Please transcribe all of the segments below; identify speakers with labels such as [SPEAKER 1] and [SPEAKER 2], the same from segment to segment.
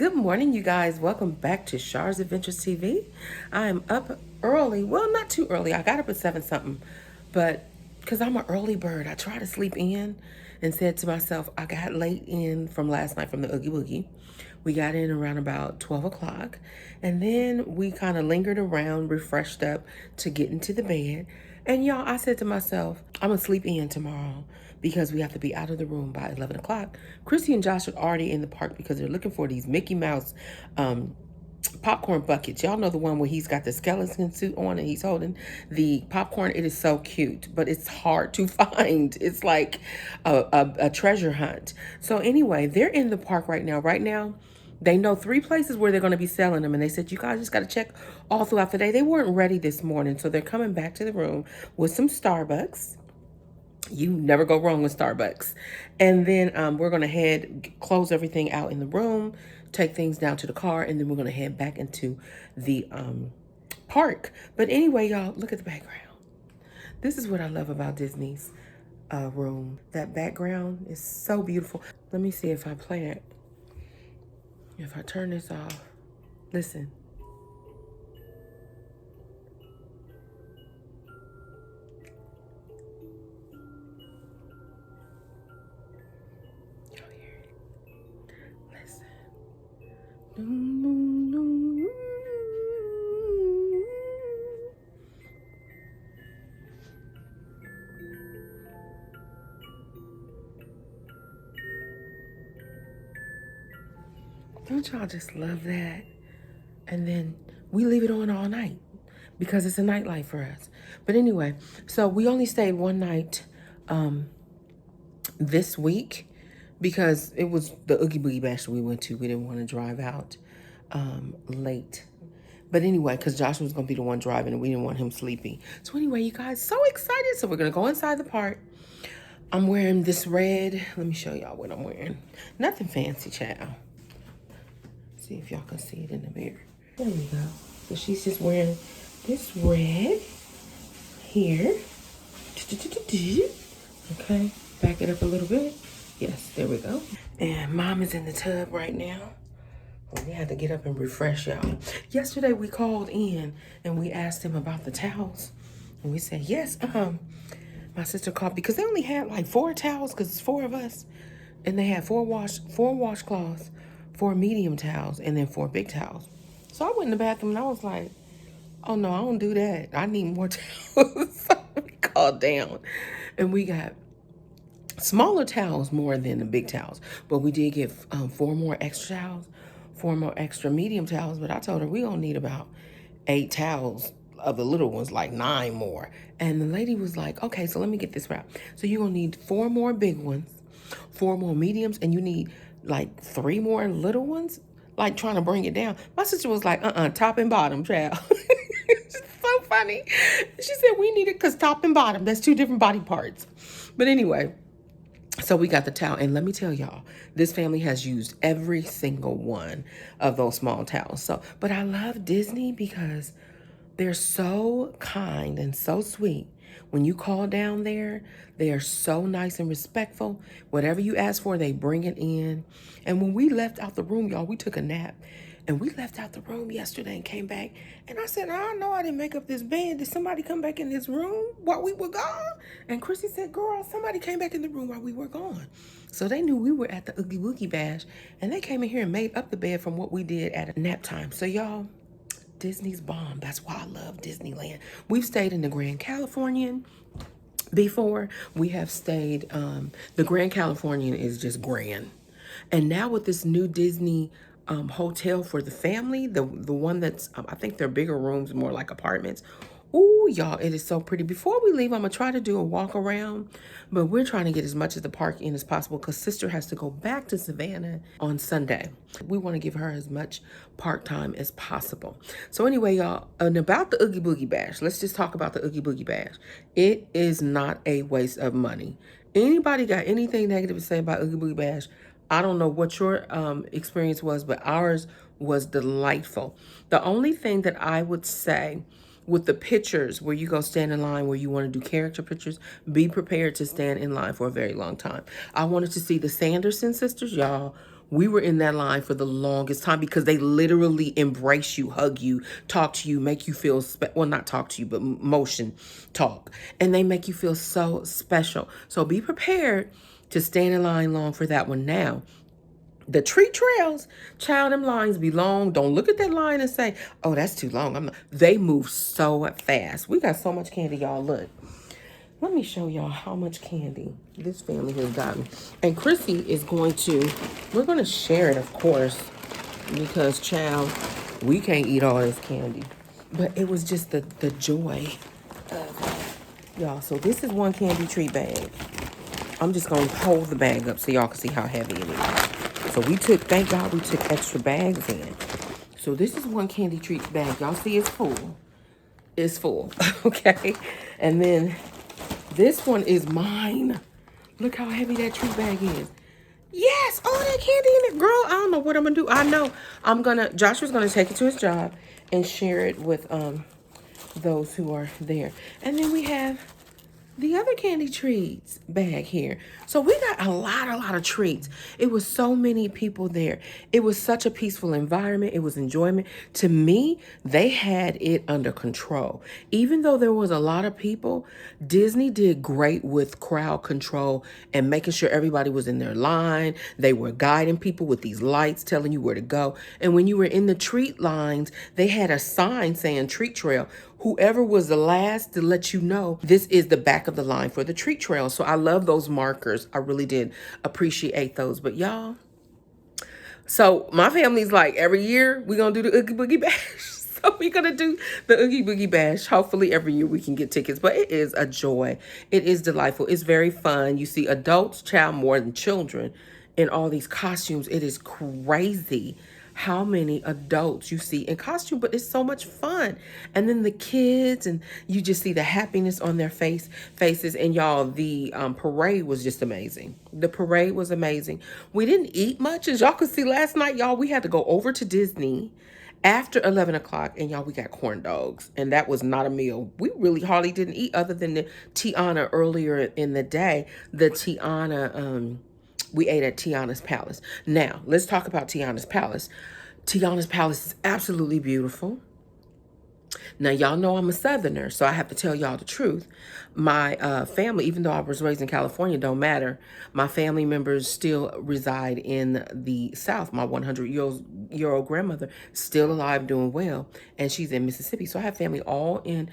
[SPEAKER 1] Good morning, you guys. Welcome back to Char's Adventures TV. I am up early. Well, not too early. I got up at 7 something, but because I'm an early bird, I try to sleep in and said to myself, I got late in from last night from the Oogie Boogie. We got in around about 12 o'clock, and then we kind of lingered around, refreshed up to get into the bed. And y'all, I said to myself, I'm going to sleep in tomorrow because we have to be out of the room by 11 o'clock. Chrissy and Josh are already in the park because they're looking for these Mickey Mouse popcorn buckets. Y'all know the one where he's got the skeleton suit on and he's holding the popcorn. It is so cute, but it's hard to find. It's like a treasure hunt. So anyway, they're in the park right now. Right now, they know 3 places where they're going to be selling them. And they said, you guys just got to check all throughout the day. They weren't ready this morning. So they're coming back to the room with some Starbucks. You never go wrong with Starbucks. And then we're going to close everything out in the room, take things down to the car, and then we're going to head back into the park. But anyway, y'all, look at the background. This is what I love about Disney's room. That background is so beautiful. Let me see if I play it. If I turn this off, listen. Y'all hear it? Listen. Don't y'all just love that? And then we leave it on all night because it's a nightlight for us. But anyway, so we only stayed one night this week because it was the Oogie Boogie Bash that we went to. We didn't want to drive out late. But anyway, because Josh was going to be the one driving and we didn't want him sleepy. So anyway, you guys, so excited. So we're going to go inside the park. I'm wearing this red. Let me show y'all what I'm wearing. Nothing fancy, child. See if y'all can see it in the mirror. There we go. So she's just wearing this red here. Okay, back it up a little bit. Yes, there we go. And mom is in the tub right now. Well, we had to get up and refresh y'all. Yesterday we called in and we asked him about the towels. And we said, yes, my sister called because they only had like 4 towels because it's 4 of us. And they had 4 washcloths, 4 medium towels, and then 4 big towels. So I went in the bathroom and I was like, oh no, I don't do that. I need more towels. So we called down and we got smaller towels more than the big towels. But we did get 4 more extra towels, 4 more extra medium towels. But I told her we don't need about 8 towels of the little ones, like 9 more. And the lady was like, okay, so let me get this right. So you're going to need 4 more big ones, 4 more mediums, and you need like 3 more little ones, like trying to bring it down. My sister was like, top and bottom, child. It's so funny. She said we need it because top and bottom, that's 2 different body parts. But anyway, so we got the towel, and let me tell y'all, this family has used every single one of those small towels. So, but I love Disney because they're so kind and so sweet. When you call down there, they are so nice and respectful. Whatever you ask for, they bring it in. And when we left out the room, y'all, we took a nap. And we left out the room yesterday and came back. And I said, I know I didn't make up this bed. Did somebody come back in this room while we were gone? And Chrissy said, girl, somebody came back in the room while we were gone. So they knew we were at the Oogie Boogie Bash. And they came in here and made up the bed from what we did at a nap time. So y'all, Disney's bomb. That's why I love Disneyland. We've stayed in the Grand Californian before. We have stayed, the Grand Californian is just grand. And now with this new Disney hotel for the family, the one that's, I think they're bigger rooms, more like apartments. Ooh, y'all, it is so pretty. Before we leave, I'm going to try to do a walk around, but we're trying to get as much of the park in as possible because sister has to go back to Savannah on Sunday. We want to give her as much park time as possible. So anyway, y'all, and about the Oogie Boogie Bash, let's just talk about the Oogie Boogie Bash. It is not a waste of money. Anybody got anything negative to say about Oogie Boogie Bash? I don't know what your experience was, but ours was delightful. The only thing that I would say with the pictures where you go stand in line where you want to do character pictures, be prepared to stand in line for a very long time. I wanted to see the Sanderson sisters, y'all. We were in that line for the longest time because they literally embrace you, hug you, talk to you, make you feel, well, not talk to you, but motion talk. And they make you feel so special. So be prepared to stand in line long for that one. Now, the treat trails, child, them lines be long. Don't look at that line and say, oh, that's too long. I'm not. They move so fast. We got so much candy, y'all. Look. Let me show y'all how much candy this family has gotten. And Chrissy is we're going to share it, of course, because, child, we can't eat all this candy. But it was just the joy of it. Y'all, so this is one candy treat bag. I'm just going to hold the bag up so y'all can see how heavy it is. So thank God we took extra bags in. So this is one candy treat bag. Y'all see it's full. It's full, okay? And then this one is mine. Look how heavy that treat bag is. Yes, all that candy in it. Girl, I don't know what I'm going to do. I know Joshua's going to take it to his job and share it with those who are there. And then we have the other candy treats bag here. So we got a lot of treats. It was so many people there. It was such a peaceful environment. It was enjoyment. To me, they had it under control. Even though there was a lot of people, Disney did great with crowd control and making sure everybody was in their line. They were guiding people with these lights, telling you where to go. And when you were in the treat lines, they had a sign saying treat trail. Whoever was the last to let you know this is the back of the line for the treat trail. So I love those markers. I really did appreciate those. But y'all, so my family's like, every year we're going to do the Oogie Boogie Bash. So we're going to do the Oogie Boogie Bash. Hopefully every year we can get tickets. But it is a joy. It is delightful. It's very fun. You see adults, child, more than children in all these costumes. It is crazy how many adults you see in costume, but it's so much fun. And then the kids, and you just see the happiness on their faces. And y'all, the parade was just amazing. The parade was amazing. We didn't eat much, as y'all could see last night, y'all. We had to go over to Disney after 11 o'clock, and y'all, we got corn dogs, and that was not a meal. We really hardly didn't eat other than the Tiana earlier in the day. The Tiana, we ate at Tiana'S Palace. Now, let's talk about Tiana'S Palace. Tiana'S Palace is absolutely beautiful. Now, y'all know I'm a Southerner, so I have to tell y'all the truth. My family, even though I was raised in California, don't matter. My family members still reside in the South. My 100-year-old grandmother still alive, doing well, and she's in Mississippi. So I have family all in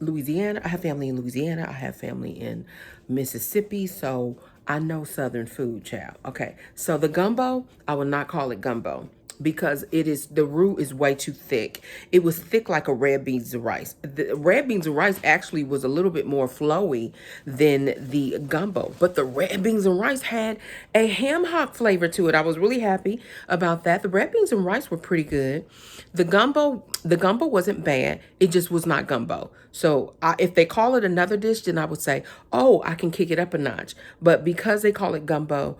[SPEAKER 1] Louisiana. I have family in Louisiana. I have family in Mississippi. So I know Southern food, child. Okay. So the gumbo, I will not call it gumbo because the roux is way too thick. It was thick like a red beans and rice. The red beans and rice actually was a little bit more flowy than the gumbo, but the red beans and rice had a ham hock flavor to it. I was really happy about that. The red beans and rice were pretty good. The gumbo wasn't bad. It just was not gumbo. So if they call it another dish, then I would say, oh, I can kick it up a notch. But because they call it gumbo,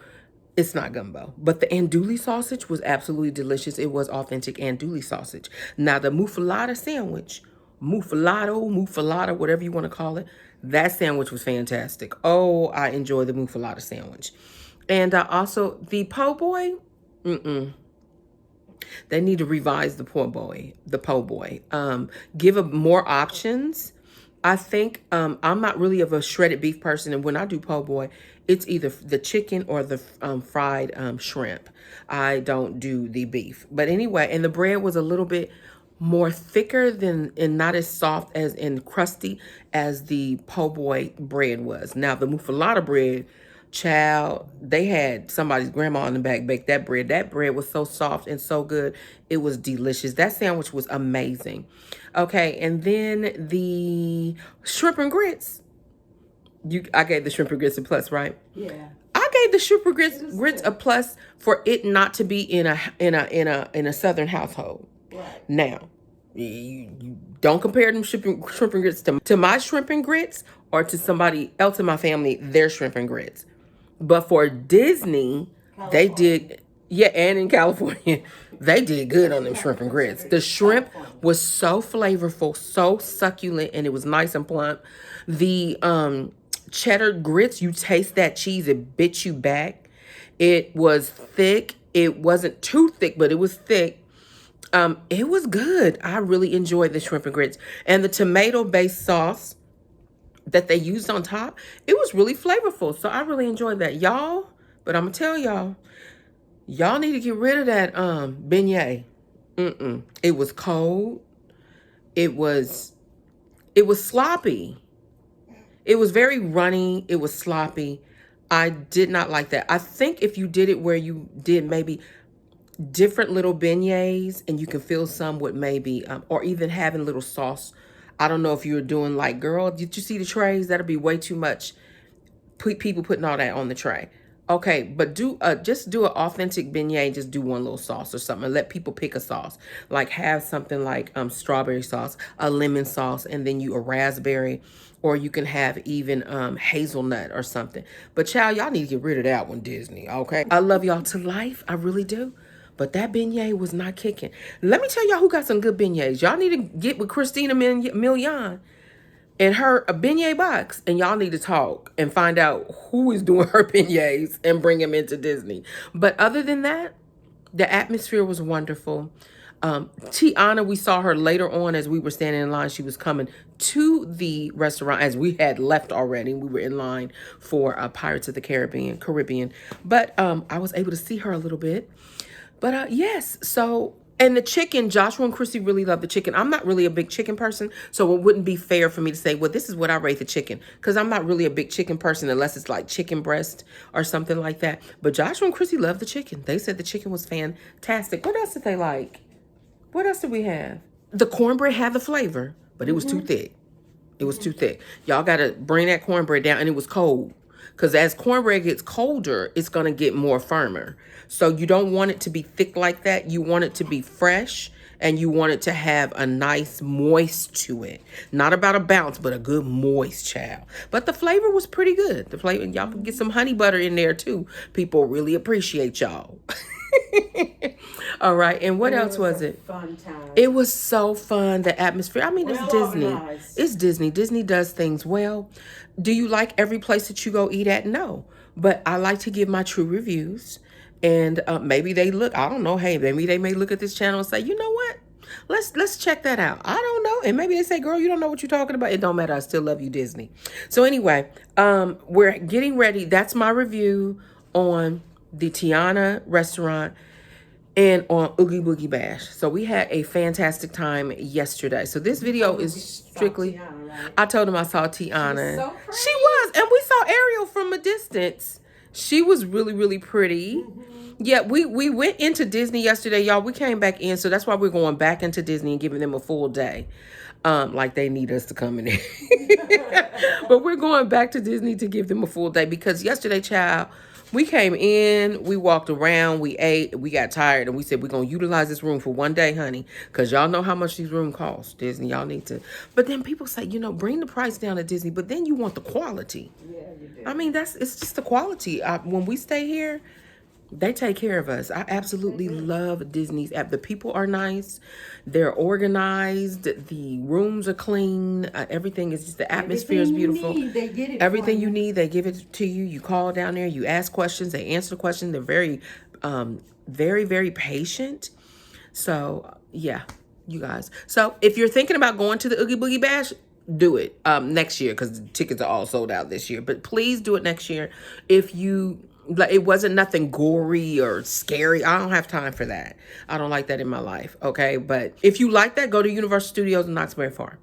[SPEAKER 1] it's not gumbo. But the andouille sausage was absolutely delicious. It was authentic andouille sausage. Now, the muffaletta sandwich, muffalata, whatever you want to call it, that sandwich was fantastic. Oh, I enjoy the muffaletta sandwich. And also, the po' boy, they need to revise the po' boy. Give more options. I think I'm not really of a shredded beef person, and when I do po' boy, it's either the chicken or the fried shrimp. I don't do the beef. But anyway, and the bread was a little bit more thicker and not as soft and crusty as the po' boy bread was. Now, the muffaletta bread, child, they had somebody's grandma in the back bake that bread. That bread was so soft and so good. It was delicious. That sandwich was amazing. Okay, and then the shrimp and grits. I gave the shrimp and grits a plus, right?
[SPEAKER 2] Yeah.
[SPEAKER 1] I gave the shrimp and grits a plus for it not to be in a Southern household.
[SPEAKER 2] Right.
[SPEAKER 1] Now, you don't compare them shrimp and grits to my shrimp and grits or to somebody else in my family, their shrimp and grits. But for Disney, they did, yeah, and in California, they did good on them shrimp and grits. The shrimp was so flavorful, so succulent, and it was nice and plump. The cheddar grits, you taste that cheese, it bit you back. It was thick. It wasn't too thick, but it was thick. It was good. I really enjoyed the shrimp and grits. And the tomato-based sauce that they used on top, it was really flavorful. So I really enjoyed that. Y'all, but I'm gonna tell y'all need to get rid of that beignet. It was cold. It was sloppy. It was very runny. It was sloppy. I did not like that. I think if you did it where you did maybe different little beignets and you can fill some with maybe, or even having little sauce. I don't know if you were doing like, girl, did you see the trays? That'll be way too much. People putting all that on the tray. Okay, but just do an authentic beignet and just do one little sauce or something. And let people pick a sauce. Like have something like strawberry sauce, a lemon sauce, and then a raspberry, or you can have even hazelnut or something. But child, y'all need to get rid of that one, Disney. Okay, I love y'all to life, I really do. But that beignet was not kicking. Let me tell y'all who got some good beignets. Y'all need to get with Christina Milian and her a beignet box, and y'all need to talk and find out who is doing her beignets and bring them into Disney. But other than that, the atmosphere was wonderful. Tiana, we saw her later on as we were standing in line. She was coming to the restaurant as we had left already. We were in line for Pirates of the Caribbean. But I was able to see her a little bit. But yes, so, and the chicken, Joshua and Chrissy really love the chicken. I'm not really a big chicken person, so it wouldn't be fair for me to say, well, this is what I rate the chicken, because I'm not really a big chicken person unless it's like chicken breast or something like that. But Joshua and Chrissy love the chicken. They said the chicken was fantastic. What else did they like? What else did we have? The cornbread had the flavor, but it was too thick. It was too thick. Y'all got to bring that cornbread down, and it was cold. Because as cornbread gets colder, it's going to get more firmer. So you don't want it to be thick like that. You want it to be fresh, and you want it to have a nice moist to it. Not about a bounce, but a good moist child. But the flavor was pretty good. The flavor, y'all can get some honey butter in there too. People really appreciate y'all. All right, and what else was it?
[SPEAKER 2] Fun time.
[SPEAKER 1] It was so fun. The atmosphere. I mean, it's Disney.
[SPEAKER 2] Organized.
[SPEAKER 1] It's Disney. Disney does things well. Do you like every place that you go eat at? No, but I like to give my true reviews. And maybe they look. I don't know. Hey, maybe they may look at this channel and say, you know what? Let's check that out. I don't know. And maybe they say, girl, you don't know what you're talking about. It don't matter. I still love you, Disney. So anyway, we're getting ready. That's my review on the Tiana restaurant and on Oogie Boogie Bash. So we had a fantastic time yesterday. So this video is strictly,
[SPEAKER 2] Tiana, right?
[SPEAKER 1] I told him I saw Tiana.
[SPEAKER 2] So pretty.
[SPEAKER 1] She was, and we saw Ariel from a distance. She was really, really pretty. Yeah, we went into Disney yesterday, y'all. We came back in, so that's why we're going back into Disney and giving them a full day. Like they need us to come in there. But we're going back to Disney to give them a full day because yesterday, child, we came in, we walked around, we ate, we got tired, and we said we're going to utilize this room for one day, honey, because y'all know how much these rooms cost, Disney. Y'all need to. But then people say, you know, bring the price down at Disney, but then you want the quality.
[SPEAKER 2] Yeah, you do.
[SPEAKER 1] I mean, it's just the quality. When we stay here, they take care of us. I absolutely love Disney's app. The people are nice. They're organized. The rooms are clean. Everything is just, the atmosphere is beautiful.
[SPEAKER 2] Everything you need, they get it
[SPEAKER 1] Everything
[SPEAKER 2] for
[SPEAKER 1] you need, they give it to you. You call down there, you ask questions, they answer the question. They're very, very, very patient. So, yeah, you guys. So, if you're thinking about going to the Oogie Boogie Bash, do it next year because the tickets are all sold out this year. But please do it next year. If you... Like, it wasn't nothing gory or scary. I don't have time for that. I don't like that in my life, okay? But if you like that, go to Universal Studios in Knoxbury Farm.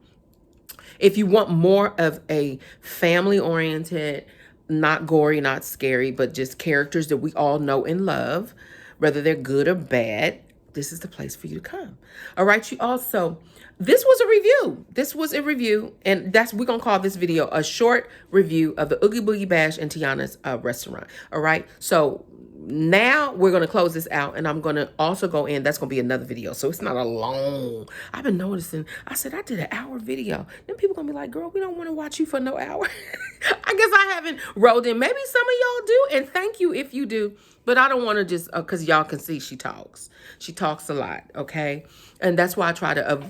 [SPEAKER 1] If you want more of a family-oriented, not gory, not scary, but just characters that we all know and love, whether they're good or bad, this is the place for you to come. All right, you also... This was a review. This was a review, and we're going to call this video a short review of the Oogie Boogie Bash and Tiana's restaurant. All right? So now we're going to close this out, and I'm going to also go in. That's going to be another video. So it's not a long. I've been noticing. I said I did an hour video. Then people going to be like, girl, we don't want to watch you for no hour. I guess I haven't rolled in. Maybe some of y'all do. And thank you if you do. But I don't want to just, because y'all can see she talks. She talks a lot, okay? And that's why I try to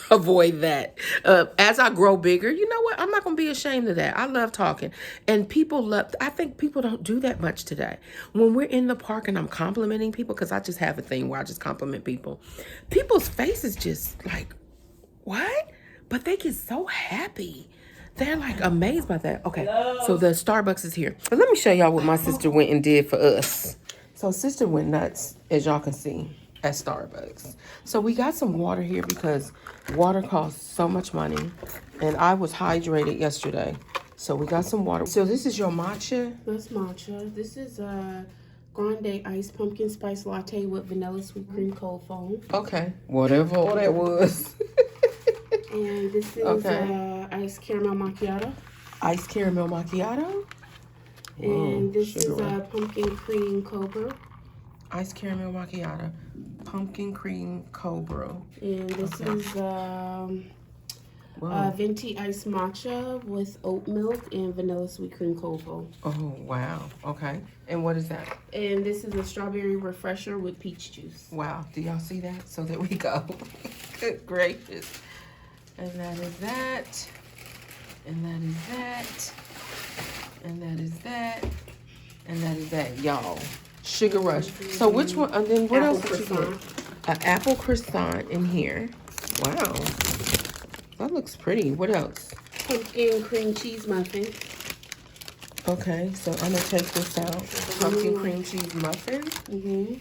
[SPEAKER 1] avoid that. As I grow bigger, you know what? I'm not going to be ashamed of that. I love talking. And people love, I think people don't do that much today. When we're in the park and I'm complimenting people, because I just have a thing where I just compliment people, people's faces just like, what? But they get so happy. They're like amazed by that. Okay, so the Starbucks is here. But let me show y'all what my sister went and did for us. So sister went nuts, as y'all can see, at Starbucks. So we got some water here because water costs so much money. And I was hydrated yesterday. So we got some water. So this is your matcha?
[SPEAKER 2] That's matcha. This is a grande iced pumpkin spice latte with vanilla sweet cream cold foam.
[SPEAKER 1] Okay, whatever all that was.
[SPEAKER 2] And this is iced caramel macchiato.
[SPEAKER 1] Iced caramel macchiato?
[SPEAKER 2] And this is a pumpkin cream cold brew.
[SPEAKER 1] Iced caramel macchiato, pumpkin cream cold brew.
[SPEAKER 2] And this is venti iced matcha with oat milk and vanilla sweet cream cold foam.
[SPEAKER 1] Oh, wow. Okay. And what is that?
[SPEAKER 2] And this is a strawberry refresher with peach juice.
[SPEAKER 1] Wow. Do y'all see that? So there we go. Good gracious. And that is that. And that is that. And that is that. And that is that, y'all. Sugar Rush. So which one? And then what else did you get? An apple croissant in here. Wow. That looks pretty. What else?
[SPEAKER 2] Pumpkin cream cheese muffin.
[SPEAKER 1] Okay, so I'm going to take this out. Pumpkin cream cheese muffin.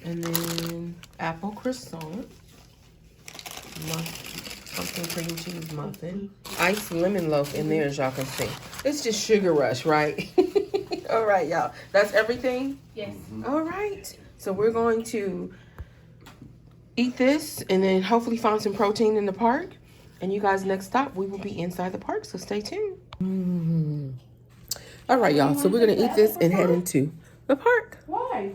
[SPEAKER 1] And then apple croissant. Pumpkin cream cheese muffin. Iced lemon loaf in there, as y'all can see. It's just Sugar Rush, right? All right, y'all. That's everything?
[SPEAKER 2] Yes.
[SPEAKER 1] All right. So we're going to eat this and then hopefully find some protein in the park. And you guys, next stop, we will be inside the park, so stay tuned. All right, y'all. So we're going to eat this and head into the park.
[SPEAKER 2] Why?